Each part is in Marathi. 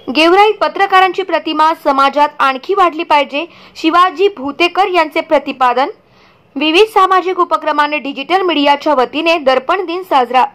गेवराईत पत्रकारांची प्रतिमा समाजात आणखी वाढली पाहिजे, शिवाजी भुतेकर यांचे प्रतिपादन। विविध सामाजिक उपक्रमाने डिजिटल मीडियाच्या वतीने दर्पण दिन साजरा।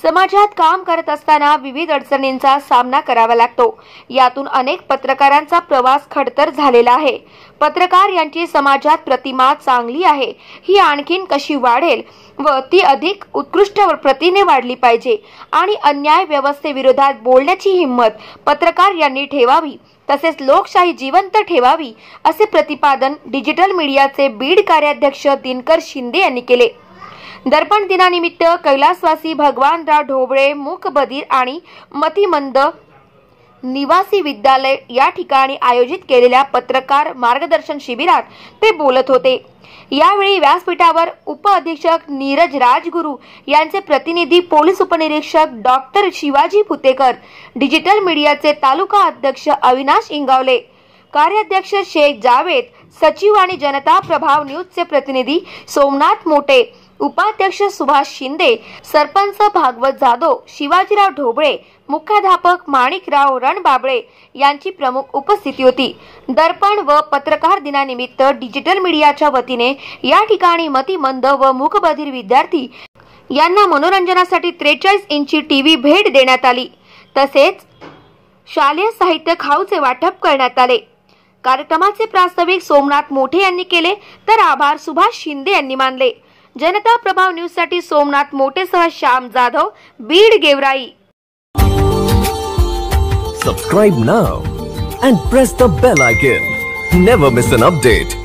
समाजात काम करत असताना विविध अडचणींचा सामना करावा लागतो। यातून अनेक पत्रकारांचा प्रवास खडतर झालेला आहे। पत्रकार यांची समाजात प्रतिमा चांगली आहे, ही आणखीन कशी वाढेल व ती अधिक उत्कृष्ट प्रतीने वाढली पाहिजे आणि अन्याय व्यवस्थेविरोधात बोलण्याची हिंमत पत्रकार यांनी ठेवावी, तसेच लोकशाही जिवंत ठेवावी, असे प्रतिपादन डिजिटल मीडियाचे बीड कार्याध्यक्ष दिनकर शिंदे यांनी केले। दर्पण दिनानिमित्त कैलासवासी भगवानराव ढोबळे मूकबधीर आणि मतिमंद निवासी विद्यालय या ठिकाणी आयोजित केलेल्या पत्रकार मार्गदर्शन शिबिरात ते बोलत होते। यावेळी व्यासपीठावर उपअधीक्षक नीरज राजगुरू यांचे प्रतिनिधी पोलीस उपनिरीक्षक डॉक्टर शिवाजी भुतेकर, डिजिटल मीडियाचे तालुका अध्यक्ष अविनाश इंगावले, कार्याध्यक्ष शेख जावेद, सचिव आणि जनता प्रभाव न्यूजचे प्रतिनिधी सोमनाथ मोटे, उपाध्यक्ष सुभाष शिंदे, सरपंच भागवत जाधव, शिवाजीराव ढोबळे, मुख्याध्यापक माणिकराव रणबाबळे यांची प्रमुख उपस्थिती होती। दर्पण व पत्रकार दिनानिमित्त डिजिटल मीडियाच्या वतीने या ठिकाणी मतिमंद व मूकबधीर विद्यार्थी यांना मनोरंजनासाठी 43 इंची टीव्ही भेट देण्यात आली। तसेच शालेय साहित्य खाऊचे वाटप करण्यात आले। कार्यक्रमाचे प्रास्ताविक सोमनाथ मोठे यांनी केले, तर आभार सुभाष शिंदे यांनी मानले। जनता प्रभाव न्यूज साठी Somnath मोटेसह Shyam Jadhav, Beed Georai. Subscribe now and press the bell icon. Never miss an update.